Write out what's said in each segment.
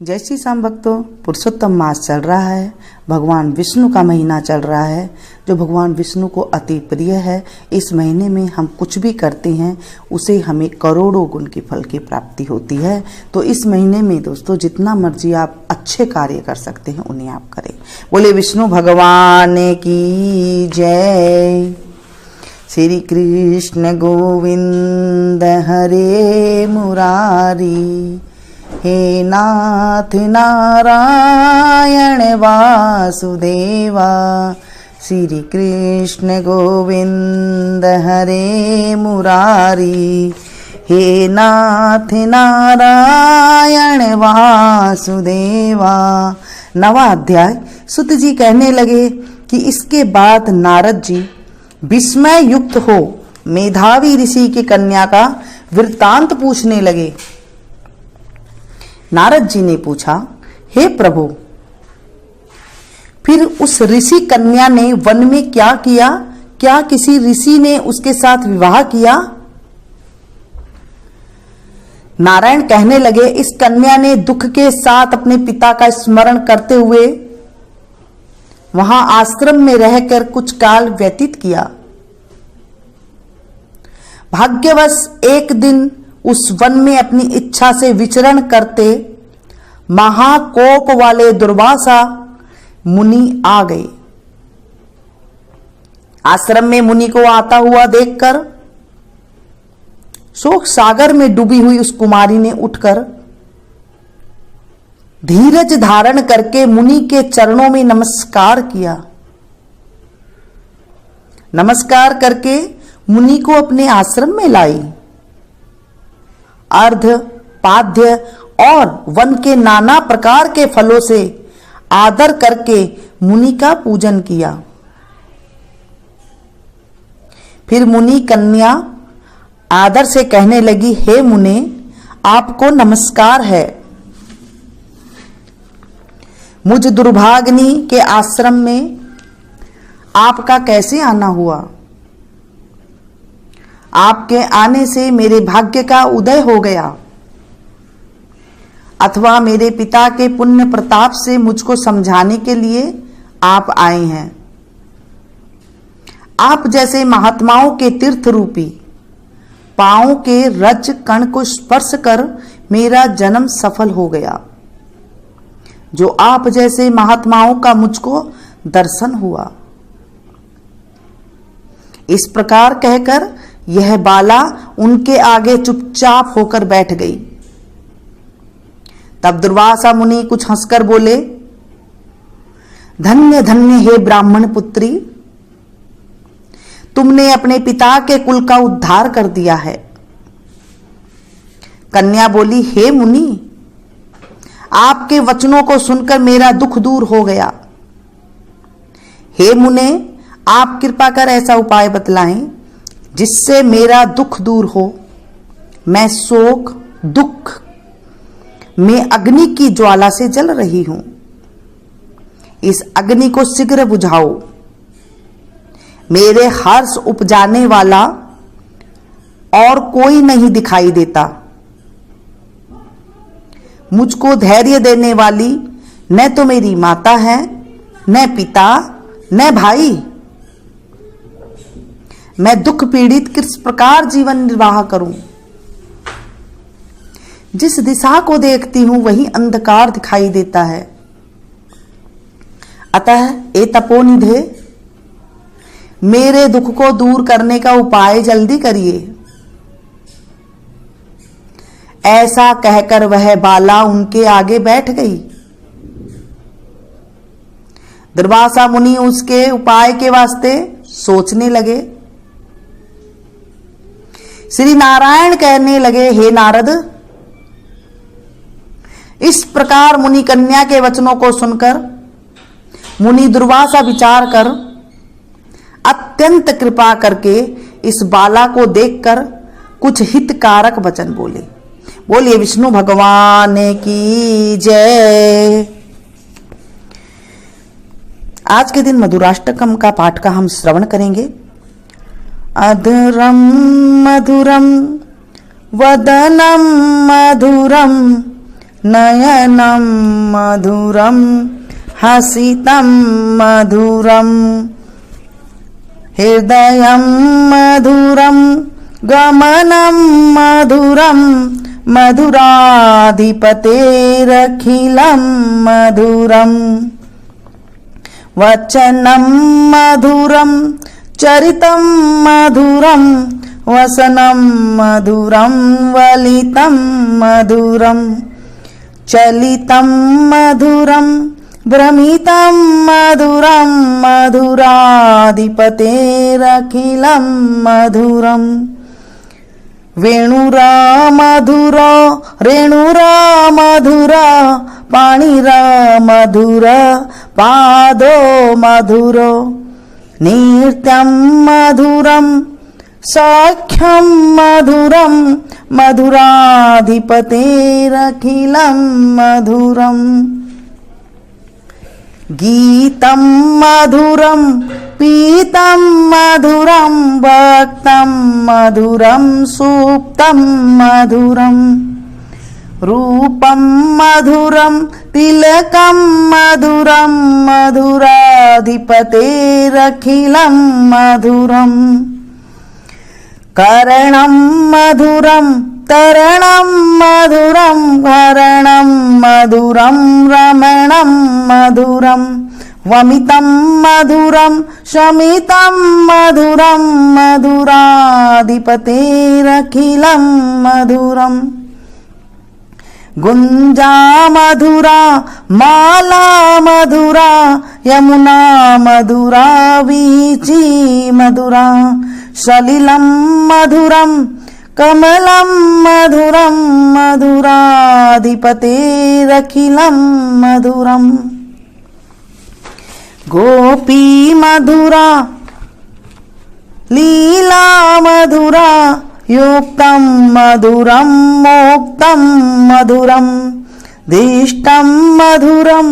जय श्री श्याम भक्तों, पुरुषोत्तम मास चल रहा है। भगवान विष्णु का महीना चल रहा है, जो भगवान विष्णु को अति प्रिय है। इस महीने में हम कुछ भी करते हैं उसे हमें करोड़ों गुण के फल की प्राप्ति होती है। तो इस महीने में दोस्तों जितना मर्जी आप अच्छे कार्य कर सकते हैं उन्हें आप करें। बोले विष्णु भगवान की जय। श्री कृष्ण गोविंद हरे मुरारी, हे नाथ नारायण वासुदेवा। श्री कृष्ण गोविंद हरे मुरारी, हे नाथ नारायण वासुदेवा। नवा अध्याय। सुत जी कहने लगे कि इसके बाद नारद जी विस्मय युक्त हो मेधावी ऋषि की कन्या का वृत्तांत पूछने लगे। नारद जी ने पूछा, हे प्रभु, फिर उस ऋषि कन्या ने वन में क्या किया? क्या किसी ऋषि ने उसके साथ विवाह किया? नारायण कहने लगे, इस कन्या ने दुख के साथ अपने पिता का स्मरण करते हुए वहां आश्रम में रहकर कुछ काल व्यतीत किया। भाग्यवश एक दिन उस वन में अपनी इच्छा से विचरण करते महाकोप वाले दुर्वासा मुनि आ गए। आश्रम में मुनि को आता हुआ देखकर शोक सागर में डूबी हुई उस कुमारी ने उठकर धीरज धारण करके मुनि के चरणों में नमस्कार किया। नमस्कार करके मुनि को अपने आश्रम में लाई। अर्घ, पाद्य और वन के नाना प्रकार के फलों से आदर करके मुनि का पूजन किया। फिर मुनि कन्या आदर से कहने लगी, हे मुने, आपको नमस्कार है। मुझ दुर्भाग्नि के आश्रम में आपका कैसे आना हुआ? आपके आने से मेरे भाग्य का उदय हो गया, अथवा मेरे पिता के पुण्य प्रताप से मुझको समझाने के लिए आप आए हैं। आप जैसे महात्माओं के तीर्थ रूपी पांव के रज कण को स्पर्श कर मेरा जन्म सफल हो गया। जो आप जैसे महात्माओं का मुझको दर्शन हुआ। इस प्रकार कहकर यह बाला उनके आगे चुपचाप होकर बैठ गई। तब दुर्वासा मुनि कुछ हंसकर बोले, धन्य धन्य हे ब्राह्मण पुत्री, तुमने अपने पिता के कुल का उद्धार कर दिया है। कन्या बोली, हे मुनि, आपके वचनों को सुनकर मेरा दुख दूर हो गया। हे मुने, आप कृपा कर ऐसा उपाय बतलाएं जिससे मेरा दुख दूर हो। मैं शोक दुख में अग्नि की ज्वाला से जल रही हूं। इस अग्नि को शीघ्र बुझाओ। मेरे हर्ष उपजाने वाला और कोई नहीं दिखाई देता। मुझको धैर्य देने वाली न तो मेरी माता है, न पिता, न भाई। मैं दुख पीड़ित किस प्रकार जीवन निर्वाह करूं? जिस दिशा को देखती हूं वही अंधकार दिखाई देता है। अतः ए तपोनिधे, मेरे दुख को दूर करने का उपाय जल्दी करिए। ऐसा कहकर वह बाला उनके आगे बैठ गई। दुर्वासा मुनि उसके उपाय के वास्ते सोचने लगे। श्री नारायण कहने लगे, हे नारद, इस प्रकार मुनि कन्या के वचनों को सुनकर मुनि दुर्वासा विचार कर अत्यंत कृपा करके इस बाला को देखकर कुछ हितकारक वचन बोले। बोलिए विष्णु भगवान की जय। आज के दिन मधुराष्टकम का पाठ का हम श्रवण करेंगे। अधुरम मधुरम वदनम मधुरम नयनं मधुरं हसितं मधुरं हृदयं मधुरं गमनं मधुरं मधुराधिपतेरखिलं मधुरं वचनं मधुरं चरितं मधुरं वसनं मधुरं वलितं मधुरं चलितं मधुरं भ्रमितं मधुरं मधुराधिपतेरखिलं मधुरं वेणुरा मधुरा रेणुरा मधुरा पाणिरा मधुर पादो मधुरो नृत्यं मधुरं सख्यं मधुरं मधुराधिपतेरखिलं मधुरं गीतं मधुरं पीतं मधुरं भक्तं मधुरं सुप्तं मधुरं रूपं मधुरं तिलकं मधुरं मधुराधिपतेरखिलं मधुरं करणं मधुरं तरणं मधुरं हरणं मधुरं रमणं मधुरं वमितं मधुरं शमितं मधुरं मधुराधिपतेरखिलं मधुरं गुंजा मधुरा माला मधुरा यमुना मधुरा वीची मधुरा सलिलं मधुरं कमलं मधुरं मधुराधिपतेरखिलं मधुरं गोपी मधुरा लीला मधुरा युक्तं मधुरं मोक्तं मधुरं दिष्टं मधुरं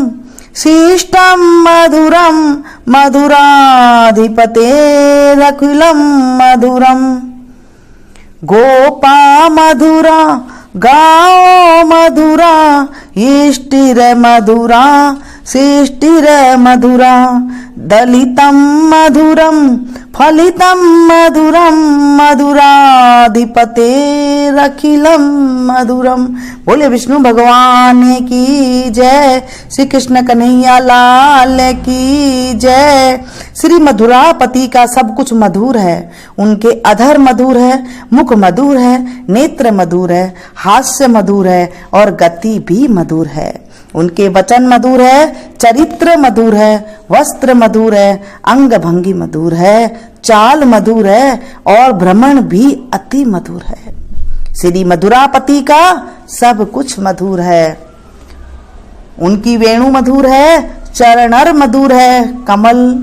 शिष्टं मधुरं मधुराधिपतेरखिलं मधुरं गोपा मधुरा गाओ मधुरा इष्टिर मधुरा शिष्टिर मधुरा दलितं मधुरं फलितं मधुरं मधुराधिपतेरखिलं मधुरं। बोले विष्णु भगवान की जय, श्री कृष्ण कन्हैया लाल की जय। श्री मधुरापति का सब कुछ मधुर है। उनके अधर मधुर है, मुख मधुर है, नेत्र मधुर है, हास्य मधुर है और गति भी मधुर है। उनके वचन मधुर है, चरित्र मधुर है, वस्त्र मधुर है, अंग भंगी मधुर है, चाल मधुर है और भ्रमण भी अति मधुर है। श्री मधुरापति का सब कुछ मधुर है। उनकी वेणु मधुर है, चरणर मधुर है, कमल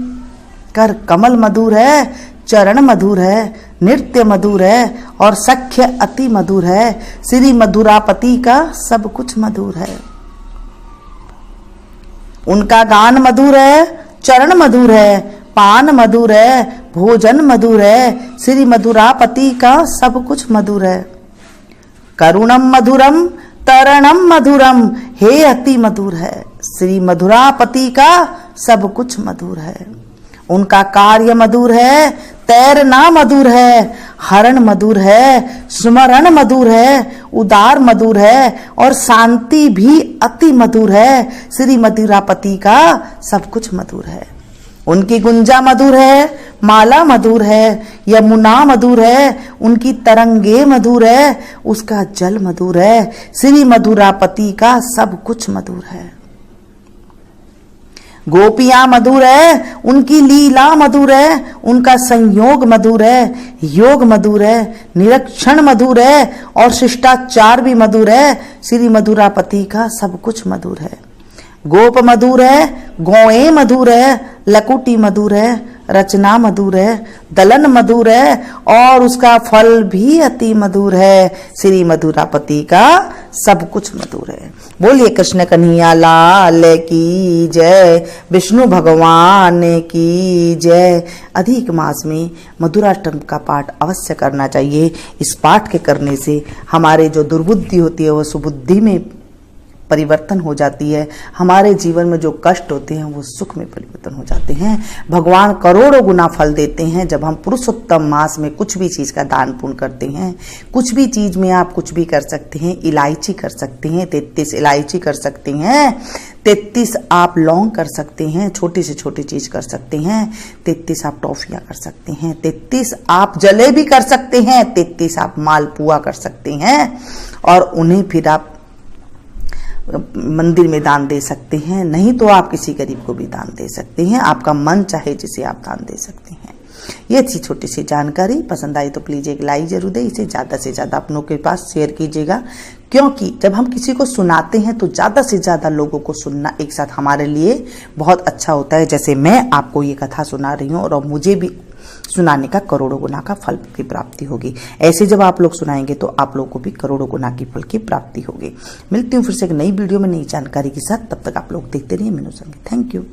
मधुर है, चरण मधुर है, नृत्य मधुर है और सख्य अति मधुर है। श्री मधुरापति का सब कुछ मधुर है। उनका गान मधुर है, चरण मधुर है, पान मधुर है, भोजन मधुर है। श्री मधुरापति का सब कुछ मधुर है। करुणम मधुरम तरणम मधुरम, हे अति मधुर है। श्री मधुरापति का सब कुछ मधुर है। उनका कार्य मधुर है, तैरना मधुर है, हरण मधुर है, स्मरण मधुर है, उदार मधुर है और शांति भी अति मधुर है। श्री मधुरापति का सब कुछ मधुर है। उनकी गुंजा मधुर है, माला मधुर है, यमुना मधुर है, उनकी तरंगे मधुर है, उसका जल मधुर है। श्री मधुरापति का सब कुछ मधुर है। गोपियां मधुर है, उनकी लीला मधुर है, उनका संयोग मधुर है, योग मधुर है, निरीक्षण मधुर है और शिष्टाचार भी मधुर है। श्री मधुरापति का सब कुछ मधुर है। गोप मधुर है, गौएं मधुर है, लकुटी मधुर है, रचना मधुर है, दलन मधुर है और उसका फल भी अति मधुर है। श्री मधुरापति का सब कुछ मधुर है। बोलिए कृष्ण कन्हैया लाल की जय, विष्णु भगवान की जय। अधिक मास में मधुराष्टम का पाठ अवश्य करना चाहिए। इस पाठ के करने से हमारे जो दुर्बुद्धि होती है वह सुबुद्धि में परिवर्तन हो जाती है। हमारे जीवन में जो कष्ट होते हैं वो सुख में परिवर्तन हो जाते हैं। भगवान करोड़ों गुना फल देते हैं जब हम पुरुषोत्तम मास में कुछ भी चीज का दान पुण्य करते हैं। कुछ भी चीज में आप कुछ भी कर सकते हैं। इलायची कर सकते हैं, 33 इलायची कर सकते हैं, 33 आप लौंग कर सकते हैं, छोटी से छोटी चीज कर सकते हैं, 33 आप टॉफियां कर सकते हैं, 33 आप जलेबी कर सकते हैं, 33 आप मालपुआ कर सकते हैं और उन्हें फिर आप मंदिर में दान दे सकते हैं। नहीं तो आप किसी गरीब को भी दान दे सकते हैं। आपका मन चाहे जिसे आप दान दे सकते हैं। ये थी छोटी सी जानकारी। पसंद आई तो प्लीज एक लाइक जरूर दें। इसे ज्यादा से ज्यादा अपनों के पास शेयर कीजिएगा, क्योंकि जब हम किसी को सुनाते हैं तो ज्यादा से ज्यादा लोगों को सुनना एक साथ हमारे लिए बहुत अच्छा होता है। जैसे मैं आपको ये कथा सुना रही हूँ और मुझे भी सुनाने का करोड़ों गुना का फल की प्राप्ति होगी। ऐसे जब आप लोग सुनाएंगे तो आप लोगों को भी करोड़ों गुना की फल की प्राप्ति होगी। मिलती हूँ फिर से एक नई वीडियो में नई जानकारी के साथ। तब तक आप लोग देखते रहिए मीनू संगे। Thank you.